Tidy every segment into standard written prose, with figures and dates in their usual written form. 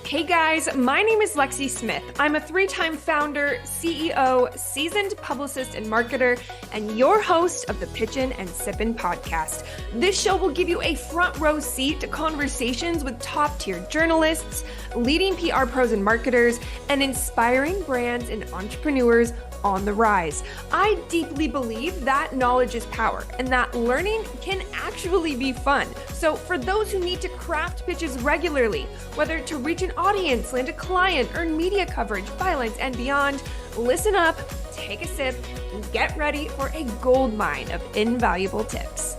Hey guys, my name is Lexie Smith. I'm a 3-time founder, CEO, seasoned publicist and marketer, and your host of the Pitchin and Sippin podcast. This show will give you a front row seat to conversations with top-tier journalists, leading PR pros and marketers, and inspiring brands and entrepreneurs on the rise. I deeply believe that knowledge is power and that learning can actually be fun. So for those who need to craft pitches regularly, whether to reach an audience, land a client, earn media coverage, bylines, and beyond, listen up, take a sip, and get ready for a goldmine of invaluable tips.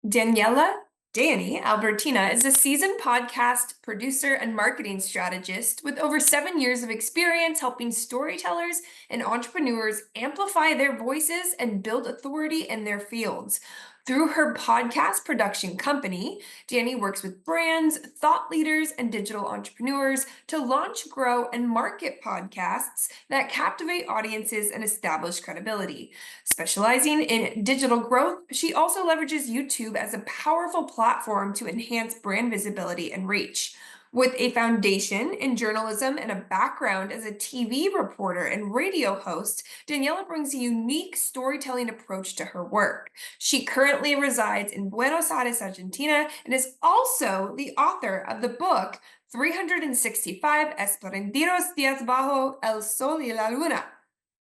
Daniela Albertina is a seasoned podcast producer and marketing strategist with over 7 years of experience helping storytellers and entrepreneurs amplify their voices and build authority in their fields. Through her podcast production company, Dani works with brands, thought leaders, and digital entrepreneurs to launch, grow, and market podcasts that captivate audiences and establish credibility. Specializing in digital growth, she also leverages YouTube as a powerful platform to enhance brand visibility and reach. With a foundation in journalism and a background as a TV reporter and radio host, Daniela brings a unique storytelling approach to her work. She currently resides in Buenos Aires, Argentina, and is also the author of the book 365 Esplendidos Días Bajo el Sol y la Luna.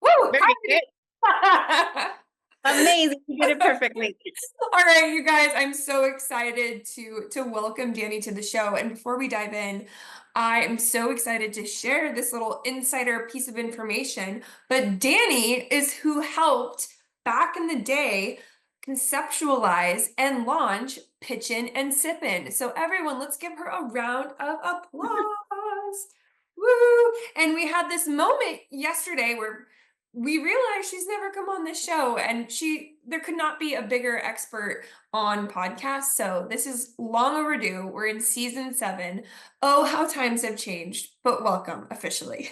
Woo! Very good. Amazing. You did it perfectly. All right, you guys, I'm so excited to welcome Dani to the show. And before we dive in, I am so excited to share this little insider piece of information. But Dani is who helped back in the day conceptualize and launch Pitchin and Sippin. So everyone, let's give her a round of applause. Woo! And we had this moment yesterday where we realized she's never come on this show, and there could not be a bigger expert on podcasts. So this is long overdue. We're in season 7. Oh, how times have changed, but welcome officially.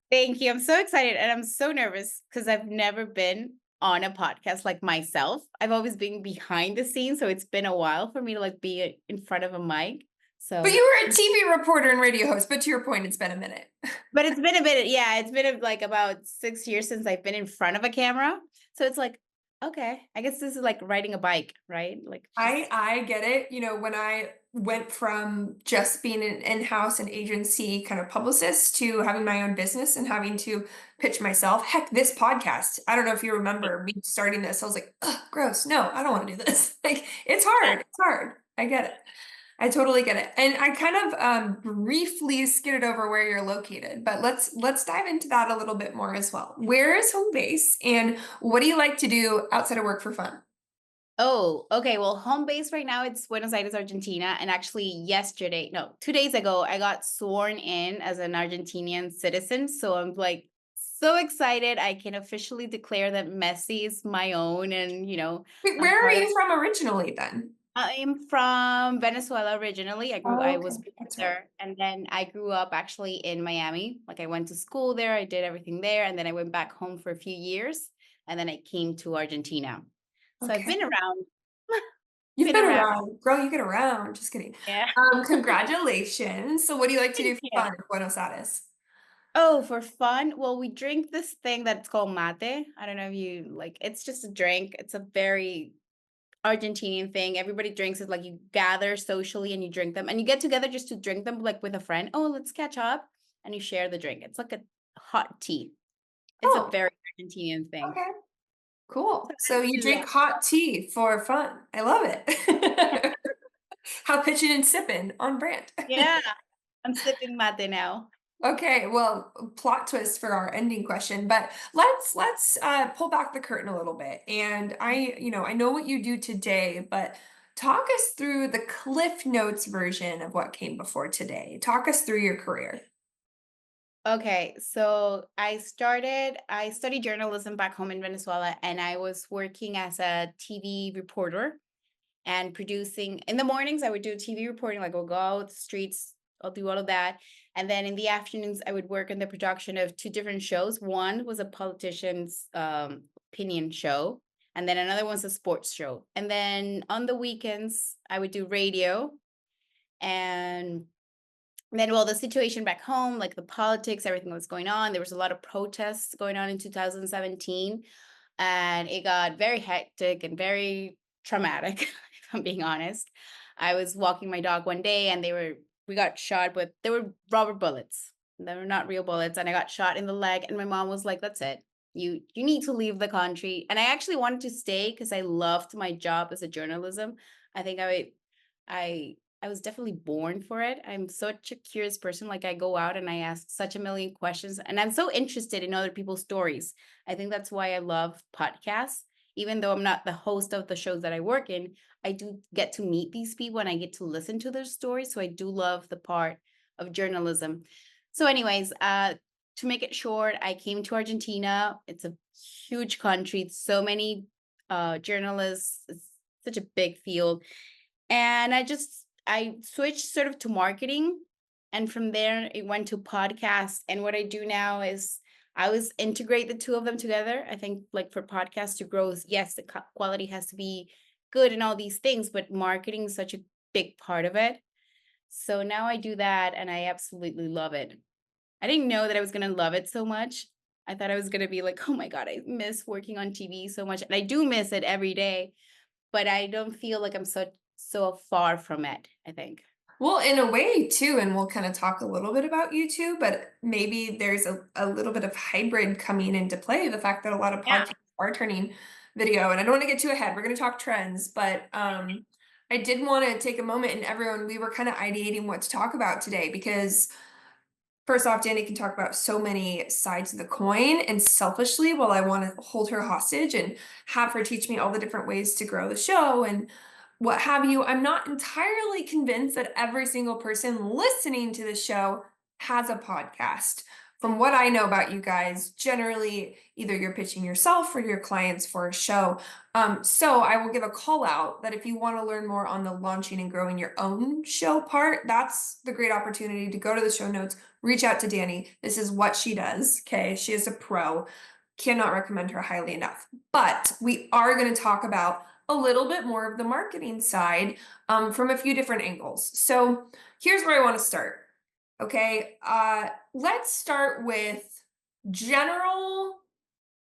Thank you. I'm so excited and I'm so nervous because I've never been on a podcast like myself. I've always been behind the scenes, so it's been a while for me to be in front of a mic. But you were a TV reporter and radio host, but to your point, it's been a minute. But it's been a minute. Yeah, it's been about 6 years since I've been in front of a camera. So it's okay, I guess this is like riding a bike, right? I get it. You know, when I went from just being an in-house and agency kind of publicist to having my own business and having to pitch myself. Heck, this podcast. I don't know if you remember me starting this. I was like, ugh, gross. No, I don't want to do this. It's hard. It's hard. I get it. I totally get it. And I kind of briefly skidded over where you're located, but let's dive into that a little bit more as well. Where is home base, and what do you like to do outside of work for fun? Oh, okay. Well, home base right now, it's Buenos Aires, Argentina. And actually 2 days ago, I got sworn in as an Argentinian citizen. So I'm so excited. I can officially declare that Messi is my own. And, Wait, where are you from originally then? I'm from Venezuela originally. I was born That's there. right. And then I grew up actually in Miami. I went to school there. I did everything there. And then I went back home for a few years. And then I came to Argentina. So I've been around. You've been around. Girl, you get around. Just kidding. Yeah. Congratulations. So what do you like to do for Yeah. fun in Buenos Aires? Oh, for fun? Well, we drink this thing that's called mate. I don't know if you it's just a drink. It's a very Argentinian thing. Everybody drinks it. You gather socially and you drink them, and you get together just to drink them with a friend. Oh, let's catch up, and you share the drink. It's like a hot tea. It's a very Argentinian thing. Okay. Cool. So you drink hot tea for fun. I love it. How pitching and sipping on brand. Yeah, I'm sipping mate now. Okay, well, plot twist for our ending question, but let's pull back the curtain a little bit. And I know what you do today, but talk us through the Cliff Notes version of what came before today. Talk us through your career. Okay, so I studied journalism back home in Venezuela, and I was working as a TV reporter and producing. In the mornings, I would do TV reporting, I would go out the streets, I'll do all of that. And then in the afternoons, I would work on the production of 2 different shows. One was a politician's opinion show, and then another one's a sports show. And then on the weekends, I would do radio. And then, well, the situation back home, like the politics, everything that was going on, there was a lot of protests going on in 2017, and it got very hectic and very traumatic, if I'm being honest. I was walking my dog one day and we got shot with, they were rubber bullets. They were not real bullets. And I got shot in the leg. And my mom was like, that's it. You need to leave the country. And I actually wanted to stay because I loved my job as a journalism. I think I I was definitely born for it. I'm such a curious person. Like I go out and I ask such a million questions and I'm so interested in other people's stories. I think that's why I love podcasts. Even though I'm not the host of the shows that I work in, I do get to meet these people and I get to listen to their stories. So I do love the part of journalism. So, anyways, to make it short, I came to Argentina. It's a huge country, so many journalists. It's such a big field, and I switched sort of to marketing, and from there it went to podcast. And what I do now is I always integrate the two of them together. I think like for podcasts to grow, yes, the quality has to be good and all these things, but marketing is such a big part of it. So now I do that and I absolutely love it. I didn't know that I was gonna love it so much. I thought I was gonna be like, oh my God, I miss working on TV so much. And I do miss it every day, but I don't feel like I'm so far from it, I think. Well, in a way too, and we'll kind of talk a little bit about YouTube, but maybe there's a little bit of hybrid coming into play. The fact that a lot of Yeah. podcasts are turning video, and I don't want to get too ahead. We're going to talk trends, but I did want to take a moment and everyone, we were kind of ideating what to talk about today because first off, Danny can talk about so many sides of the coin, and selfishly, while I want to hold her hostage and have her teach me all the different ways to grow the show and what have you, I'm not entirely convinced that every single person listening to the show has a podcast. From what I know about you guys, generally, either you're pitching yourself or your clients for a show. So I will give a call out that if you want to learn more on the launching and growing your own show part, that's the great opportunity to go to the show notes, reach out to Danny. This is what she does. Okay. She is a pro. Cannot recommend her highly enough. But we are going to talk about a little bit more of the marketing side from a few different angles. So here's where I want to start. Okay. Let's start with general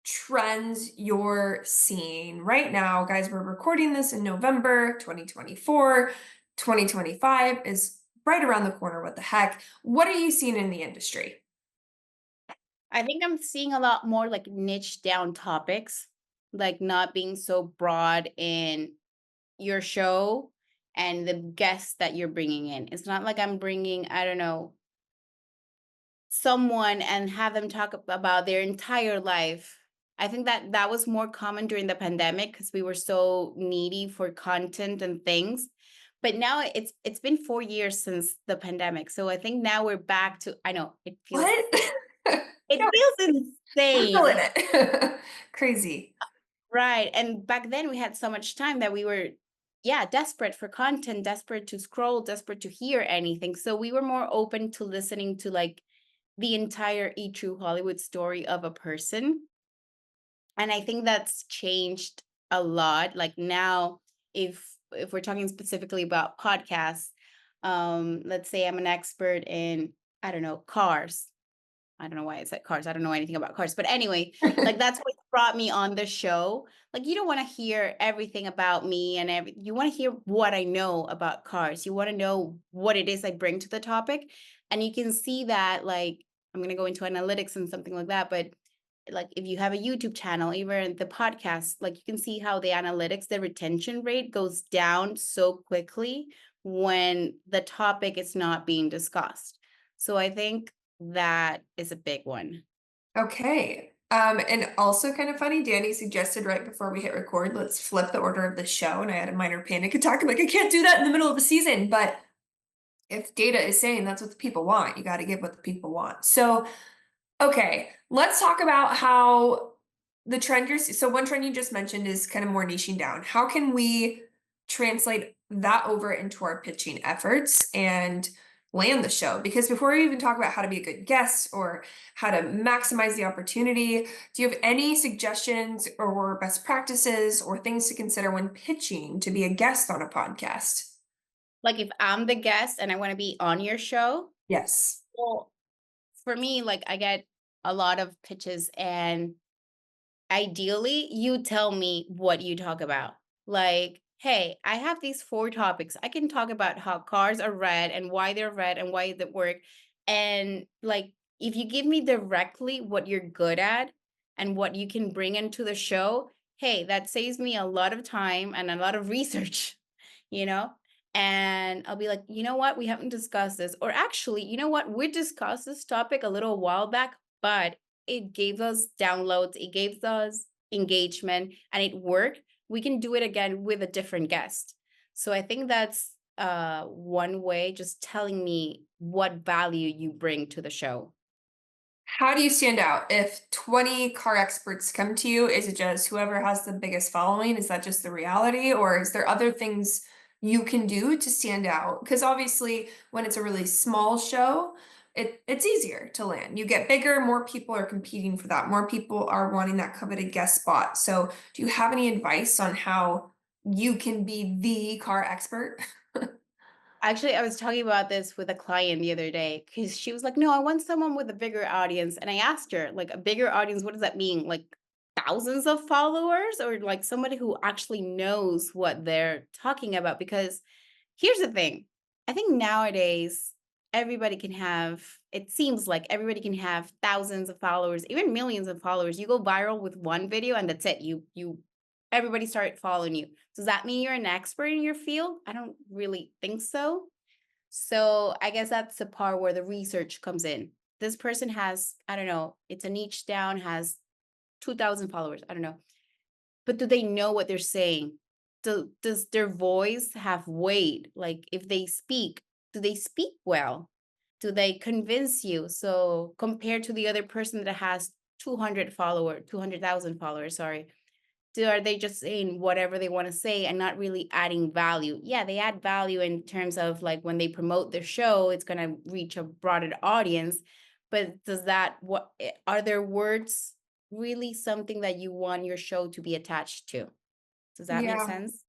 trends you're seeing right now. Guys, we're recording this in November 2024. 2025 is right around the corner. What the heck? What are you seeing in the industry? I think I'm seeing a lot more like niche down topics, like not being so broad in your show and the guests that you're bringing in. It's not like I'm bringing, I don't know, someone and have them talk about their entire life. I think that that was more common during the pandemic because we were so needy for content and things. But now it's been 4 years since the pandemic. So I think now we're back to, I know What? it Yeah, feels we're feeling insane. it. Crazy. Right. And back then we had so much time that we were, yeah, desperate for content, desperate to scroll, desperate to hear anything. So we were more open to listening to like the entire true Hollywood story of a person. And I think that's changed a lot. Like now, if we're talking specifically about podcasts, let's say I'm an expert in, I don't know, cars. I don't know why I said cars. I don't know anything about cars. But anyway, like that's what brought me on the show. Like you don't want to hear everything about me and you want to hear what I know about cars. You want to know what it is I bring to the topic. And you can see that like I'm going to go into analytics and something like that, but like if you have a YouTube channel, even the podcast, like you can see how the analytics, the retention rate goes down so quickly when the topic is not being discussed. So I think that is a big one. Okay. And also kind of funny, Danny suggested right before we hit record, let's flip the order of the show. And I had a minor panic attack. I'm like, I can't do that in the middle of the season. But if data is saying that's what the people want, you got to give what the people want. So, okay, let's talk about how the trend so one trend you just mentioned is kind of more niching down. How can we translate that over into our pitching efforts and land the show? Because before we even talk about how to be a good guest or how to maximize the opportunity, do you have any suggestions or best practices or things to consider when pitching to be a guest on a podcast? Like if I'm the guest and I want to be on your show, Yes. well, for me, like I get a lot of pitches and ideally, you tell me what you talk about. Like, hey, I have these four topics. I can talk about how cars are red and why they're red and why they work. And like, if you give me directly what you're good at and what you can bring into the show, hey, that saves me a lot of time and a lot of research, you know? And I'll be like, you know what? We haven't discussed this. Or actually, you know what? We discussed this topic a little while back, but it gave us downloads, it gave us engagement, and it worked. We can do it again with a different guest. So I think that's one way, just telling me what value you bring to the show. How do you stand out? If 20 car experts come to you, is it just whoever has the biggest following? Is that just the reality? Or is there other things you can do to stand out? Because obviously, when it's a really small show, it's easier to land. You get bigger, more people are competing for that. More people are wanting that coveted guest spot. So, do you have any advice on how you can be the car expert? Actually, I was talking about this with a client the other day because she was like, no, I want someone with a bigger audience. And I asked her, like, a bigger audience, what does that mean? Like thousands of followers or like somebody who actually knows what they're talking about? Because here's the thing. I think nowadays everybody can have, it seems like everybody can have thousands of followers, even millions of followers. You go viral with one video and that's it. Everybody start following you. Does that mean you're an expert in your field? I don't really think so. So I guess that's the part where the research comes in. This person has, I don't know, it's a niche down, has 2,000 followers. I don't know. But do they know what they're saying? Does their voice have weight? Like if they speak, do they speak well? Do they convince you? So compared to the other person that has 200,000 followers, sorry, are they just saying whatever they want to say and not really adding value? Yeah, they add value in terms of like when they promote their show, it's going to reach a broader audience. But are their words really something that you want your show to be attached to? Does that make Yeah. sense?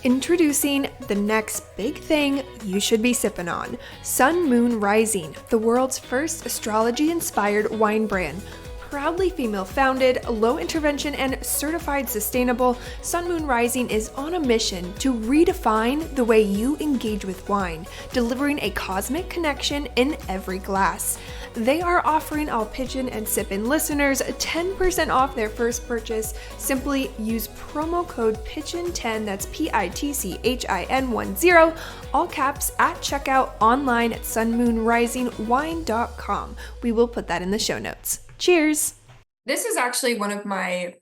Introducing the next big thing you should be sipping on, Sun Moon Rising, the world's first astrology-inspired wine brand. Proudly female founded, low intervention, and certified sustainable, Sun Moon Rising is on a mission to redefine the way you engage with wine, delivering a cosmic connection in every glass. They are offering all Pitchin and Sippin listeners 10% off their first purchase. Simply use promo code PITCHIN10, that's PITCHIN10, all caps, at checkout online at sunmoonrisingwine.com. We will put that in the show notes. Cheers! This is actually one of my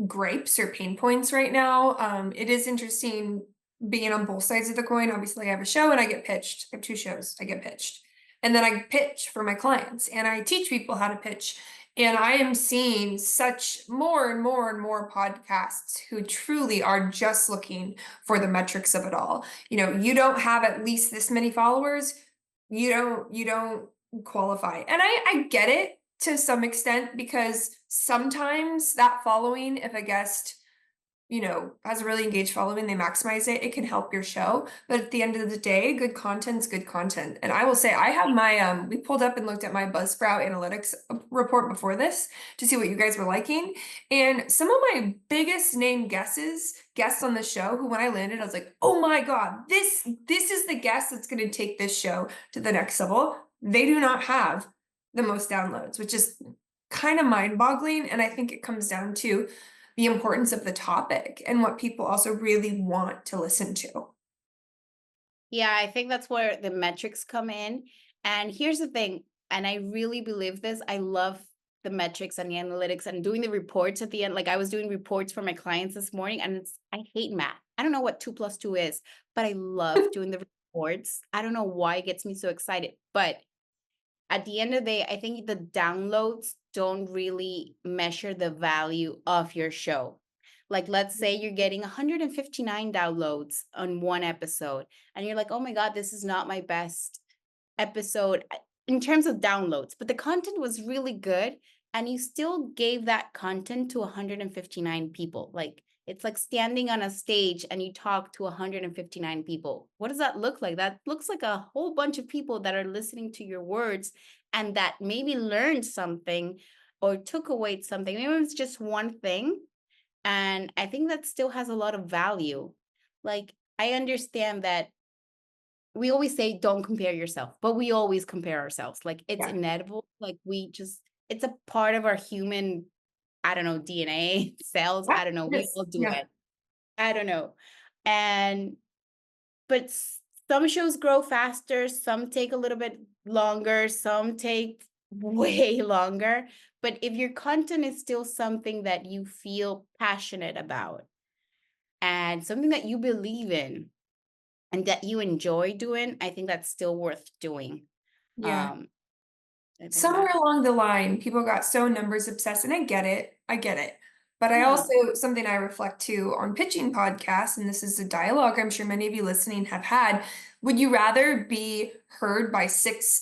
gripes or pain points right now. It is interesting being on both sides of the coin. Obviously, I have a show and I get pitched. I have two shows. I get pitched. And then I pitch for my clients and I teach people how to pitch. And I am seeing such more and more and more podcasts who truly are just looking for the metrics of it all. You know, you don't have at least this many followers, you don't qualify. And I get it to some extent because sometimes that following, if a guest, has a really engaged following, they maximize it, it can help your show. But at the end of the day, good content's good content. And I will say I have my we pulled up and looked at my Buzzsprout analytics report before this to see what you guys were liking. And some of my biggest name guests on the show who when I landed, I was like, oh my God, this is the guest that's gonna take this show to the next level. They do not have the most downloads, which is kind of mind-boggling. And I think it comes down to the importance of the topic and what people also really want to listen to. Yeah, I think that's where the metrics come in. And here's the thing, and I really believe this. I love the metrics and the analytics and doing the reports at the end. Like I was doing reports for my clients this morning, and I hate math. I don't know what 2 plus 2 is, but I love doing the reports. I don't know why it gets me so excited. But at the end of the day, I think the downloads don't really measure the value of your show. Like, let's say you're getting 159 downloads on one episode, and you're like, oh my God, this is not my best episode in terms of downloads, but the content was really good. And you still gave that content to 159 people. Like, it's like standing on a stage and you talk to 159 people. What does that look like? That looks like a whole bunch of people that are listening to your words and that maybe learned something or took away something. Maybe it's just one thing. And I think that still has a lot of value. Like, I understand that we always say don't compare yourself, but we always compare ourselves. Like, it's Yeah. inevitable. Like, it's a part of our human, I don't know, DNA, cells. Yeah, I don't know. it We is. all do Yeah. it. I don't know. And, but some shows grow faster, some take a little bit longer, some take way longer. But if your content is still something that you feel passionate about and something that you believe in and that you enjoy doing, I think that's still worth doing. Yeah. Um, I think Somewhere that, along the line, people got so numbers obsessed, and I get it. I get it. But I yeah, also, something I reflect to on pitching podcasts, and this is a dialogue I'm sure many of you listening have had. Would you rather be heard by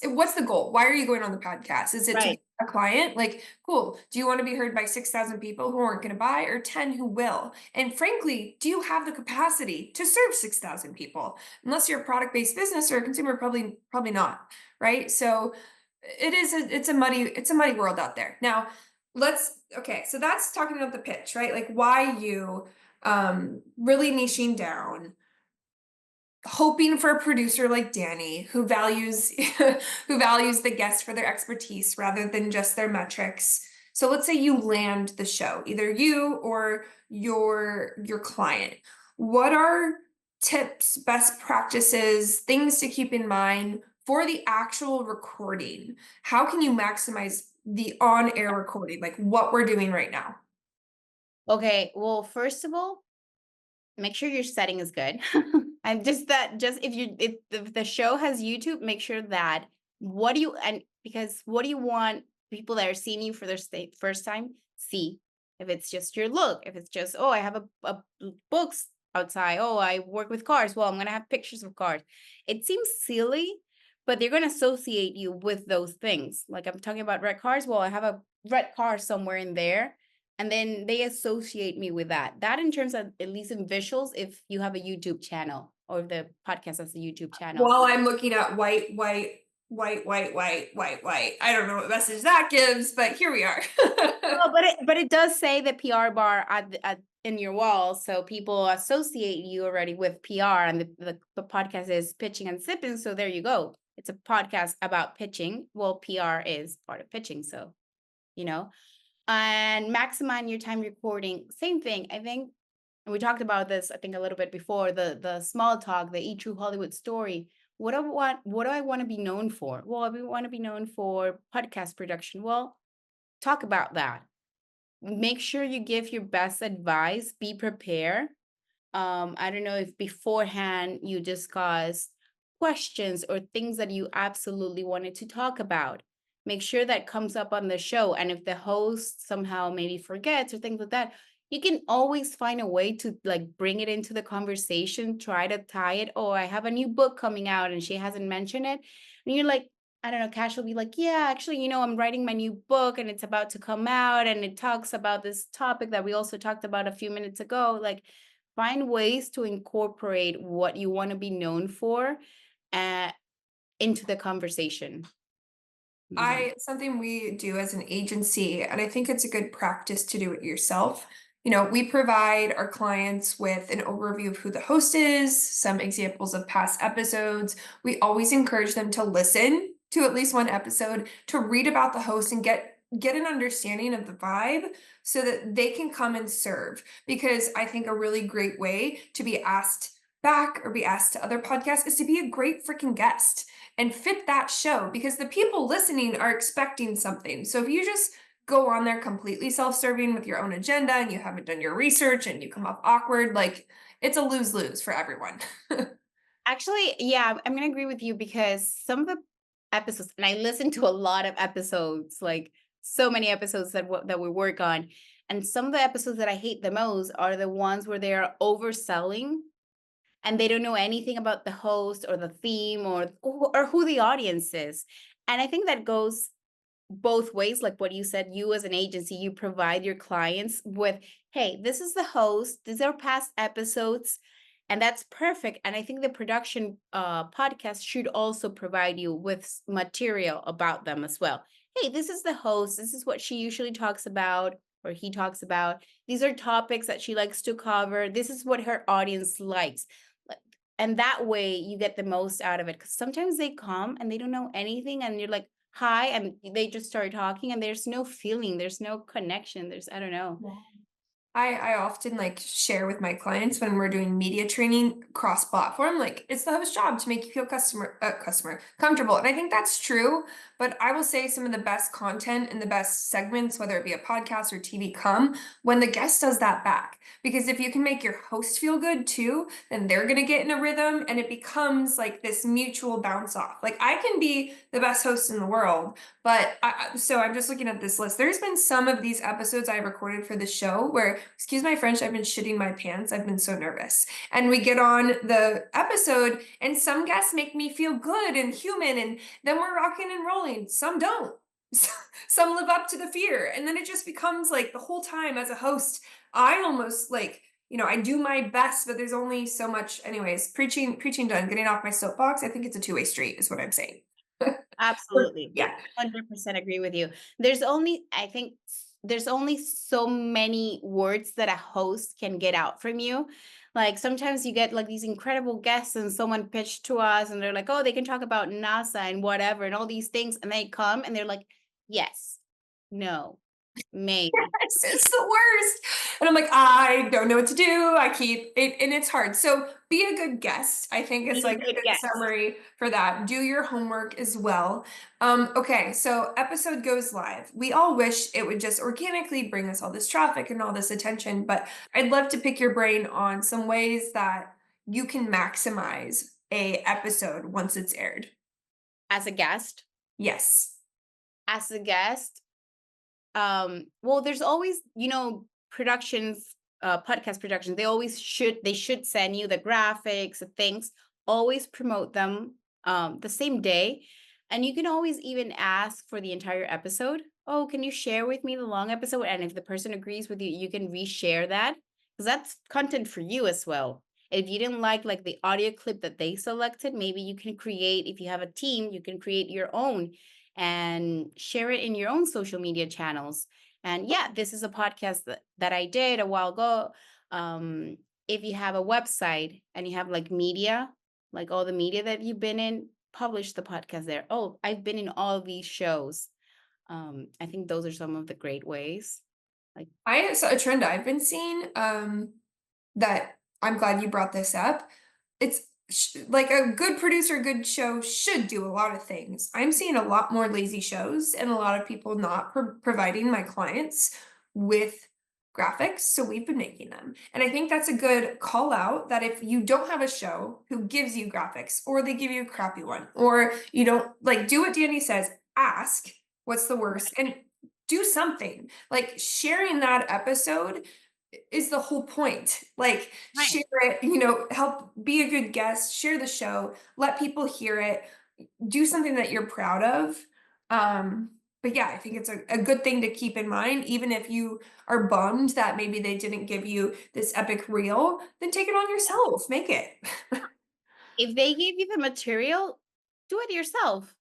what's the goal? Why are you going on the podcast? Is it to right. get a client? Like, cool. Do you want to be heard by 6,000 people who aren't going to buy, or 10 who will? And frankly, do you have the capacity to serve 6,000 people? Unless you're a product-based business or a consumer, probably not, right? So it's a muddy world out there. Now, okay, so that's talking about the pitch, right? Like why you really niching down, hoping for a producer like Danny who values who values the guest for their expertise rather than just their metrics. So let's say you land the show, either you or your client. What are tips, best practices, things to keep in mind for the actual recording? How can you maximize the on-air recording, like what we're doing right now? Okay, well, first of all, make sure your setting is good. And if the show has YouTube, make sure that what do you want people that are seeing you for their first time see? If it's just your look, if it's just, oh, I have a books outside, oh, I work with cars, well, I'm gonna have pictures of cars. It seems silly, but they're gonna associate you with those things. Like, I'm talking about red cars, well, I have a red car somewhere in there, and then they associate me with that in terms of, at least in visuals, if you have a YouTube channel or if the podcast has a YouTube channel. While I'm looking at white, white, white, white, white, white, white. I don't know what message that gives, but here we are. Well, but it does say the PR bar in your wall, so people associate you already with PR, and the podcast is Pitching and Sipping. So there you go. It's a podcast about pitching. Well, PR is part of pitching, so you know. And maximize your time recording. Same thing. I think, and we talked about this, I think, a little bit before, the small talk, the true Hollywood story. What do I want to be known for? Well, I want to be known for podcast production. Well, talk about that. Make sure you give your best advice. Be prepared. I don't know if beforehand you discuss questions or things that you absolutely wanted to talk about. Make sure that comes up on the show. And if the host somehow maybe forgets or things like that, you can always find a way to like bring it into the conversation, try to tie it. Oh, I have a new book coming out and she hasn't mentioned it. And you're like, I don't know, Cash will be like, yeah, actually, I'm writing my new book and it's about to come out and it talks about this topic that we also talked about a few minutes ago. Like, find ways to incorporate what you want to be known for uh, into the conversation. Something we do as an agency, and I think it's a good practice to do it yourself. We provide our clients with an overview of who the host is, some examples of past episodes. We always encourage them to listen to at least one episode, to read about the host and get an understanding of the vibe so that they can come and serve. Because I think a really great way to be asked back or be asked to other podcasts is to be a great freaking guest and fit that show, because the people listening are expecting something. So if you just go on there completely self-serving with your own agenda and you haven't done your research and you come off awkward, like it's a lose-lose for everyone. Actually, yeah, I'm going to agree with you because some of the episodes, and I listen to a lot of episodes, like so many episodes that we work on, And some of the episodes that I hate the most are the ones where they are overselling and they don't know anything about the host or the theme or who the audience is. And I think that goes both ways. Like what you said, you as an agency, you provide your clients with, hey, this is the host, these are past episodes, and that's perfect. And I think the production podcast should also provide you with material about them as well. Hey, this is the host, this is what she usually talks about or he talks about, these are topics that she likes to cover, this is what her audience likes. And that way you get the most out of it, because sometimes they come and they don't know anything and you're like, hi, and they just start talking and there's no feeling, there's no connection, I don't know. Yeah. I often like share with my clients when we're doing media training cross-platform, like it's the host's job to make you feel customer comfortable. And I think that's true, but I will say some of the best content and the best segments, whether it be a podcast or TV, come when the guest does that back. Because if you can make your host feel good too, then they're gonna get in a rhythm and it becomes like this mutual bounce off. Like I can be the best host in the world, but so I'm just looking at this list. There's been some of these episodes I recorded for the show where, excuse my French, I've been shitting my pants. I've been so nervous. And we get on the episode and some guests make me feel good and human and then we're rocking and rolling. Some don't. Some live up to the fear. And then it just becomes like the whole time as a host, I almost like, I do my best, but there's only so much. Anyways, preaching done, getting off my soapbox. I think it's a two-way street is what I'm saying. Absolutely. Yeah. 100% agree with you. I think there's only so many words that a host can get out from you. Like sometimes you get like these incredible guests and someone pitched to us and they're like, oh, they can talk about NASA and whatever and all these things. And they come and they're like, yes, no, maybe. It's the worst. And I'm like, I don't know what to do. I keep it, and it's hard. So be a good guest. I think it's Be a like a good good guest. summary for that. Do your homework as well. Okay, so episode goes live. We all wish it would just organically bring us all this traffic and all this attention, but I'd love to pick your brain on some ways that you can maximize a episode once it's aired. As a guest, Yes. well, there's always, productions, podcast productions, they should send you the graphics, the things, always promote them the same day. And you can always even ask for the entire episode. Oh, can you share with me the long episode? And if the person agrees with you, you can reshare that because that's content for you as well. If you didn't like the audio clip that they selected, maybe you can create, if you have a team, you can create your own and share it in your own social media channels. And yeah, this is a podcast that I did a while ago. If you have a website and you have media, like all the media that you've been in, publish the podcast there. Oh, I've been in all these shows. I think those are some of the great ways. I saw a trend I've been seeing that I'm glad you brought this up. It's like a good producer, good show should do a lot of things. I'm seeing a lot more lazy shows and a lot of people not providing my clients with graphics. So we've been making them. And I think that's a good call out that if you don't have a show who gives you graphics or they give you a crappy one, or you don't do what Danny says, ask what's the worst and do something like sharing that episode is the whole point. Like Right. share it, help be a good guest, share the show, let people hear it, do something that you're proud of. But yeah, I think it's a good thing to keep in mind, even if you are bummed that maybe they didn't give you this epic reel, then take it on yourself, make it. If they gave you the material, do it yourself.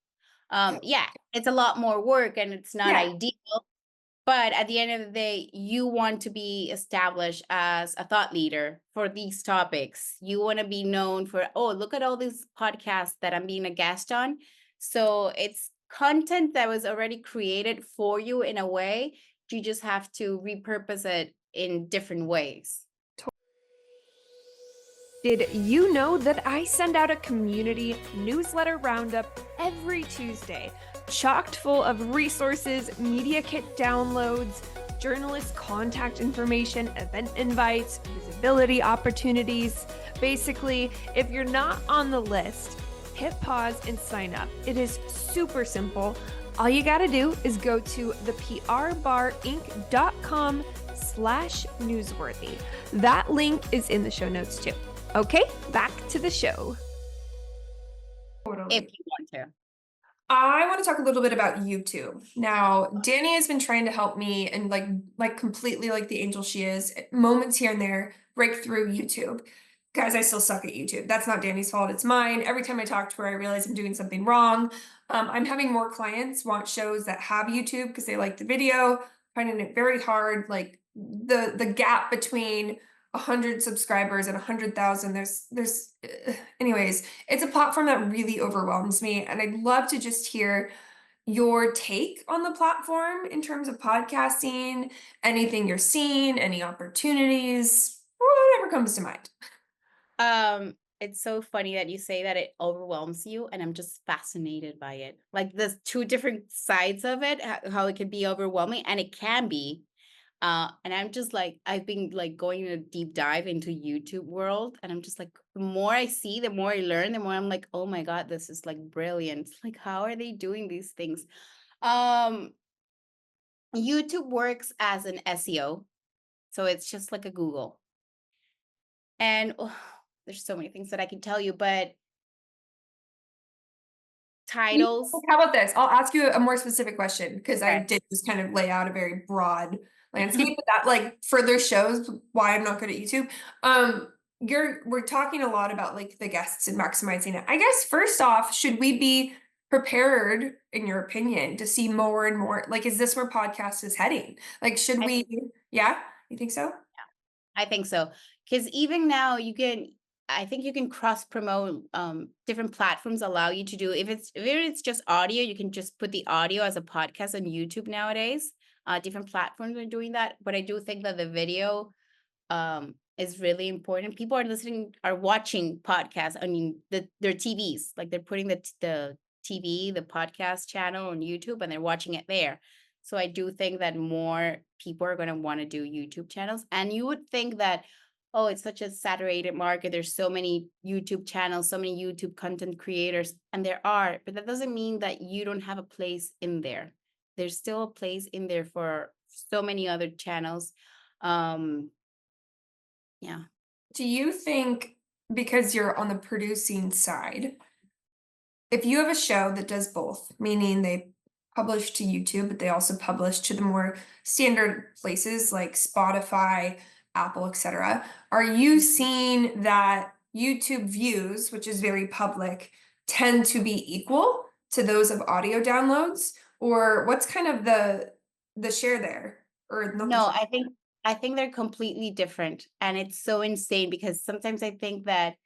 Yeah. Yeah, it's a lot more work and it's not Yeah. ideal. But at the end of the day, you want to be established as a thought leader for these topics. You want to be known for, oh, look at all these podcasts that I'm being a guest on. So it's content that was already created for you in a way. You just have to repurpose it in different ways. Did you know that I send out a community newsletter roundup every Tuesday, chocked full of resources, media kit downloads, journalist contact information, event invites, visibility opportunities? Basically, if you're not on the list, hit pause and sign up. It is super simple. All you gotta do is go to theprbarinc.com youtube.com/newsworthy. That link is in the show notes too. Okay, back to the show. If Totally. you want to. I want to talk a little bit about YouTube. Now, Danny has been trying to help me and like completely like the angel she is, moments here and there, break through YouTube. Guys, I still suck at YouTube. That's not Danny's fault, it's mine. Every time I talk to her, I realize I'm doing something wrong. I'm having more clients want shows that have YouTube because they like the video, finding it very hard. Like the gap between 100 subscribers and 100,000, anyways, it's a platform that really overwhelms me, and I'd love to just hear your take on the platform in terms of podcasting, anything you're seeing, any opportunities, whatever comes to mind. It's so funny that you say that it overwhelms you, and I'm just fascinated by it. Like there's two different sides of it, how it can be overwhelming, and it can be. And I'm just like, I've been like going in a deep dive into YouTube world, and I'm just like, the more I see, the more I learn, the more I'm like, oh my God, this is like brilliant. Like, how are they doing these things? Um, YouTube works as an SEO, so it's just like a Google. And there's so many things that I can tell you, but titles. How about this? I'll ask you a more specific question because I Okay. did just kind of lay out a very broad landscape, but that like further shows why I'm not good at YouTube. We're talking a lot about like the guests and maximizing it. I guess first off, should we be prepared, in your opinion, to see more and more? Like, is this where podcast is heading? Like, should I we? Yeah, you think so? I think so. Because even now I think you can cross promote. Different platforms allow you to do, if it's just audio, you can just put the audio as a podcast on YouTube nowadays. Different platforms are doing that. But I do think that the video is really important. People are watching podcasts. I mean, their TVs, like they're putting the TV, the podcast channel on YouTube, and they're watching it there. So I do think that more people are going to want to do YouTube channels. And you would think that, oh, it's such a saturated market. There's so many YouTube channels, so many YouTube content creators, and there are, but that doesn't mean that you don't have a place in there. There's still a place in there for so many other channels. Um, yeah. Do you think, because you're on the producing side, if you have a show that does both, meaning they publish to YouTube, but they also publish to the more standard places like Spotify, Apple, etc., are you seeing that YouTube views, which is very public, tend to be equal to those of audio downloads? Or what's kind of the share there? Or not the No, share? I think they're completely different, and it's so insane because sometimes I think that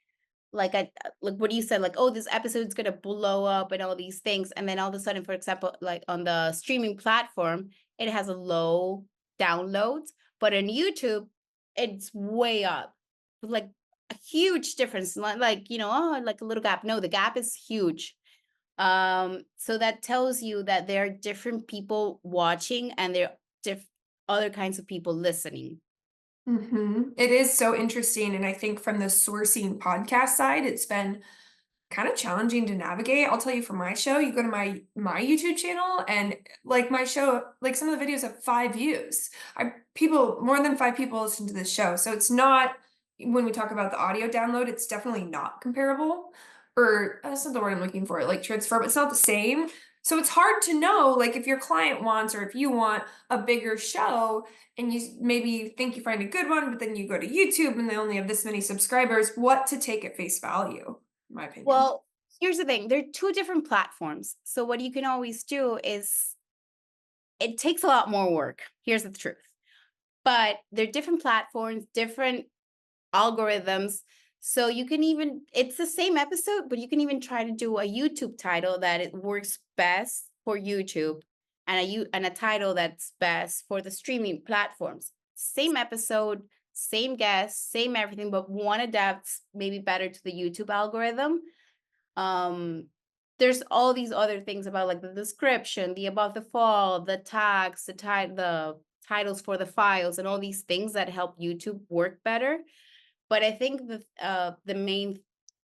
like what you said, like, oh, this episode's gonna blow up and all these things, and then all of a sudden, for example, like on the streaming platform, it has a low downloads, but on YouTube, it's way up, with like a huge difference. Like oh, like a little gap. No, the gap is huge. So that tells you that there are different people watching, and there are other kinds of people listening. It is so interesting. And I think from the sourcing podcast side, it's been kind of challenging to navigate. I'll tell you for my show, you go to my YouTube channel and like my show, like some of the videos have 5 views. More than 5 people listen to this show. So it's not, when we talk about the audio download, it's definitely not comparable. Or that's not the word I'm looking for, like transfer, but it's not the same. So it's hard to know, like if your client wants or if you want a bigger show and you maybe think you find a good one, but then you go to YouTube and they only have this many subscribers, what to take at face value, in my opinion. Well, here's the thing. There are two different platforms. So what you can always do is, it takes a lot more work. Here's the truth. But they're different platforms, different algorithms. So you can even, it's the same episode, but you can even try to do a YouTube title that it works best for YouTube, and a title that's best for the streaming platforms. Same episode, same guest, same everything, but one adapts maybe better to the YouTube algorithm. There's all these other things about like the description, the about the fall, the tags, the titles for the files, and all these things that help YouTube work better. But I think the main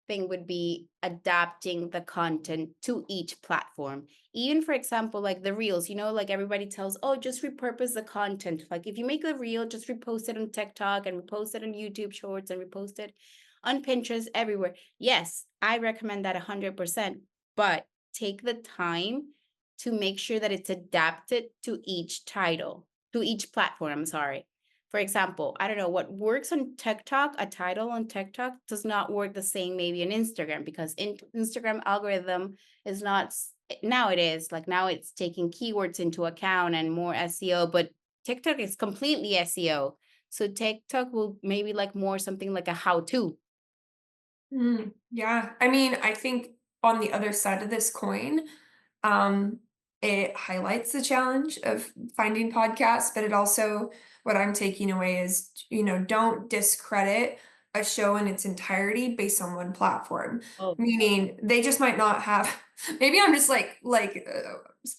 thing would be adapting the content to each platform. Even for example, like the reels, like everybody tells, oh, just repurpose the content. Like if you make a reel, just repost it on TikTok and repost it on YouTube Shorts and repost it on Pinterest, everywhere. Yes, I recommend that 100%, but take the time to make sure that it's adapted to each title, to each platform, I'm sorry. For example, I don't know what works on TikTok, a title on TikTok does not work the same maybe on Instagram, because Instagram algorithm is not now it is like now it's taking keywords into account and more SEO, but TikTok is completely SEO. So TikTok will maybe like more something like a how-to. Yeah. I mean, I think on the other side of this coin, um, it highlights the challenge of finding podcasts, but it also, what I'm taking away is, don't discredit a show in its entirety based on one platform. Oh, Meaning they just might not have, maybe I'm just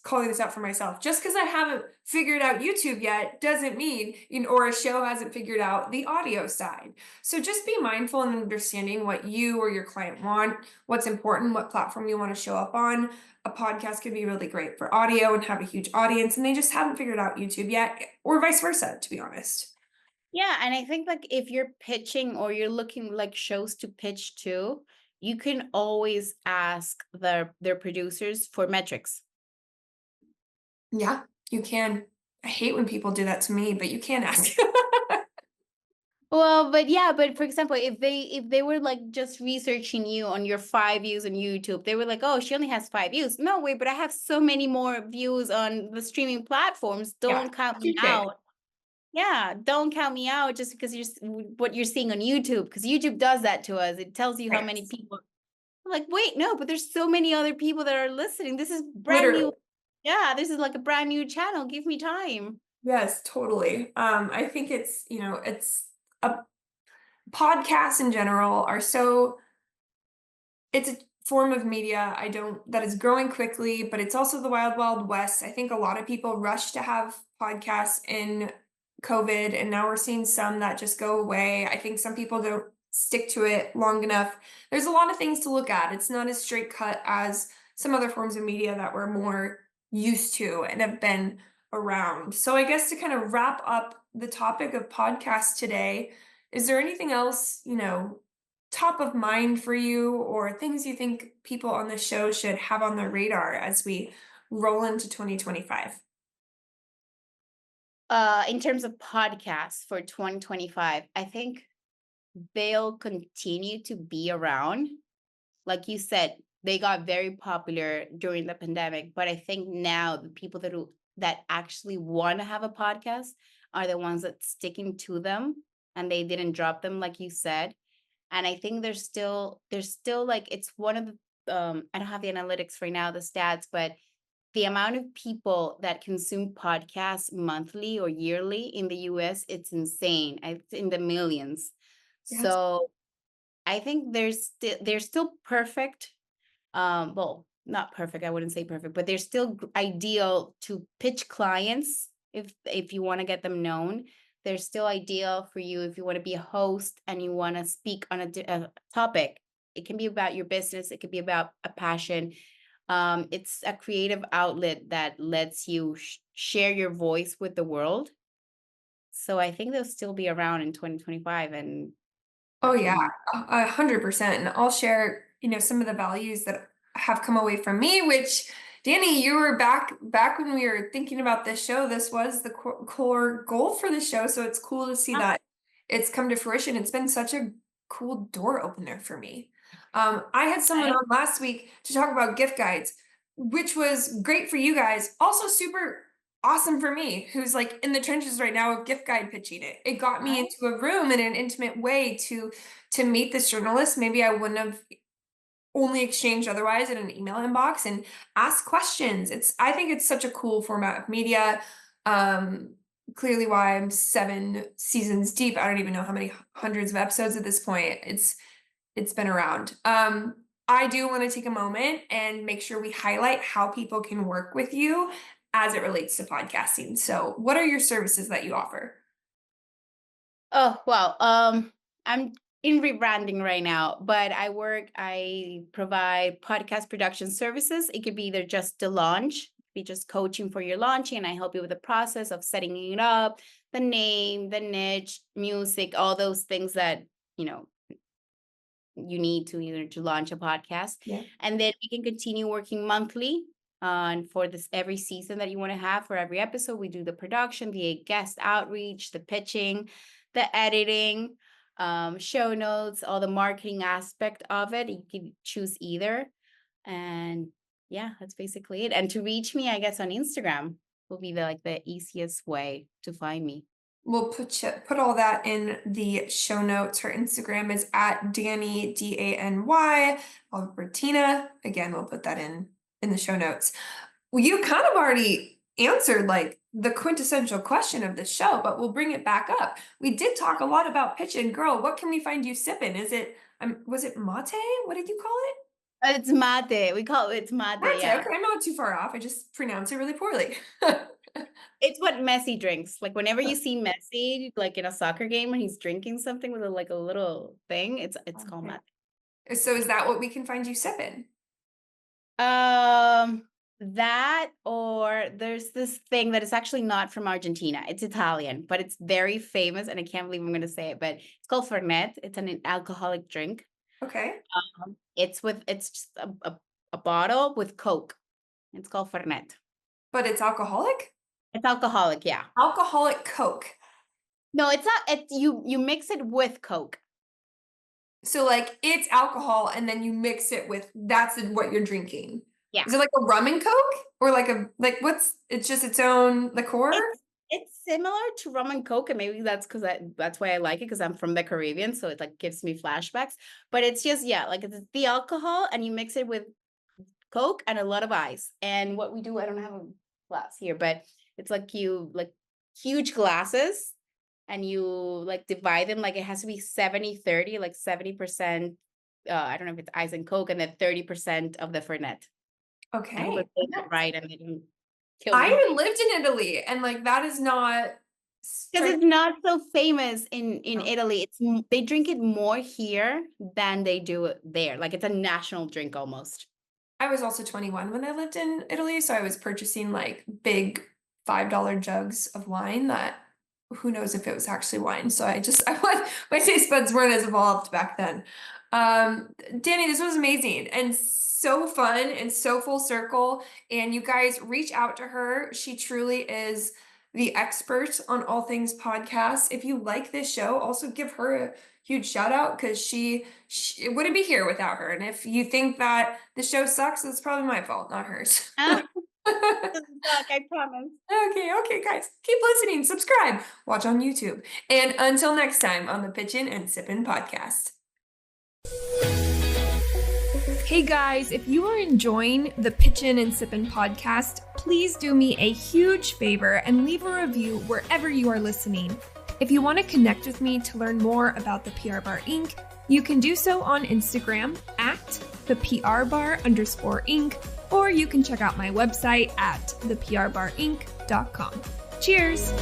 calling this out for myself. Just because I haven't figured out YouTube yet doesn't mean, or a show hasn't figured out the audio side. So just be mindful and understanding what you or your client want, what's important, what platform you want to show up on. A podcast could be really great for audio and have a huge audience, and they just haven't figured out YouTube yet, or vice versa, to be honest. yeah, and I think like if you're pitching or you're looking like shows to pitch to, you can always ask their producers for metrics. Yeah, you can. I hate when people do that to me, but you can ask. Well, but yeah, but for example, if they were like just researching you on your 5 views on YouTube, they were like, oh, she only has 5 views. No way, but I have so many more views on the streaming platforms. Yeah, Don't count me touche. out. Yeah, don't count me out just because what you're seeing on YouTube, because YouTube does that to us. It tells you how Right. many people. I'm like, wait, no, but there's so many other people that are listening. This is brand Literally. new. Yeah, this is like a brand new channel. Give me time. Yes, totally. I think it's a podcasts in general are so it's a form of media that is growing quickly, but it's also the wild, wild west. I think a lot of people rush to have podcasts in COVID, and now we're seeing some that just go away. I think some people don't stick to it long enough. There's a lot of things to look at. It's not as straight cut as some other forms of media that we're more used to and have been around. So I guess to kind of wrap up the topic of podcasts today, is there anything else, top of mind for you, or things you think people on the show should have on their radar as we roll into 2025? In terms of podcasts for 2025, I think they'll continue to be around. Like you said, they got very popular during the pandemic, but I think now the people that actually want to have a podcast are the ones that sticking to them and they didn't drop them like you said. And I think there's still like it's one of the I don't have the analytics right now, the stats, but the amount of people that consume podcasts monthly or yearly in the US, it's insane. It's in the millions. Yes. So I think they're still perfect. Well, not perfect, I wouldn't say perfect, but they're still ideal to pitch clients if you want to get them known. They're still ideal for you if you want to be a host and you want to speak on a topic. It can be about your business, it could be about a passion. It's a creative outlet that lets you share your voice with the world. So I think they'll still be around in 2025 and Oh yeah, fucking 100%. And I'll share, some of the values that have come away from me, which Danny, you were back when we were thinking about this show. This was the core goal for the show. So it's cool to see that it's come to fruition. It's been such a cool door opener for me. I had someone on last week to talk about gift guides, which was great for you guys. Also super awesome for me, who's like in the trenches right now of gift guide pitching it. It got me into a room in an intimate way to meet this journalist. Maybe I wouldn't have only exchanged otherwise in an email inbox and ask questions. I think it's such a cool format of media. Um, Clearly why I'm 7 seasons deep. I don't even know how many hundreds of episodes at this point. It's been around. I do want to take a moment and make sure we highlight how people can work with you as it relates to podcasting. So, what are your services that you offer? Oh, well, I'm in rebranding right now, but I provide podcast production services. It could be either just the launch, be just coaching for your launching, and I help you with the process of setting it up, the name, the niche, music, all those things that, you know, you need to either to launch a podcast. Yeah. And then we can continue working monthly on for this every season that you want to have. For every episode, we do the production, the guest outreach, the pitching, the editing, show notes, all the marketing aspect of it. You can choose either. And yeah, that's basically it. And to reach me, I guess on Instagram will be the easiest way to find me. We'll put all that in the show notes. Her Instagram is at Dany, Dany Albertina. Again, we'll put that in the show notes. Well, you kind of already answered like the quintessential question of the show, but we'll bring it back up. We did talk a lot about Pitchin. Girl, what can we find you sipping? Is it was it mate? What did you call it? It's mate. We call it mate. Mate. Yeah. Okay, I'm not too far off. I just pronounce it really poorly. It's what Messi drinks. Like whenever you see Messi, like in a soccer game when he's drinking something with a little thing, it's called Okay. mate. So is that what we can find you sipping? That or there's this thing that is actually not from Argentina. It's Italian, but it's very famous, and I can't believe I'm going to say it, but it's called Fernet. It's an alcoholic drink. Okay. It's just a bottle with Coke. It's called Fernet. But it's alcoholic? It's alcoholic, yeah. Alcoholic Coke. No, it's not. It's you mix it with Coke. So like it's alcohol and then you mix it with that's what you're drinking. Yeah. Is it like a rum and Coke or it's just its own liqueur? It's similar to rum and Coke, and maybe that's that's why I like it, because I'm from the Caribbean, so it like gives me flashbacks. But it's just like it's the alcohol and you mix it with Coke and a lot of ice. And what we do, I don't have a glass here, but it's like you like huge glasses and you like divide them, like it has to be 70-30, like 70%, I don't know if it's ice and Coke, and then 30% of the Fernet. Okay. I hope it's Yes. right and they don't kill I me. even lived in Italy and like that is not Because it's not so famous in No. Italy. They drink it more here than they do it there. Like it's a national drink almost. I was also 21 when I lived in Italy, so I was purchasing like big $5 jugs of wine that who knows if it was actually wine. So my taste buds weren't as evolved back then. Dany, this was amazing and so fun and so full circle. And you guys reach out to her. She truly is the expert on all things podcasts. If you like this show, also give her a huge shout out because she wouldn't be here without her. And if you think that the show sucks, it's probably my fault, not hers. I promise. Okay, guys, keep listening, subscribe, watch on YouTube. And until next time on the Pitchin and Sippin podcast. Hey guys, if you are enjoying the Pitchin and Sippin podcast, please do me a huge favor and leave a review wherever you are listening. If you want to connect with me to learn more about the PR Bar Inc., you can do so on Instagram at @thePRBar_Inc., or you can check out my website at theprbarinc.com. Cheers!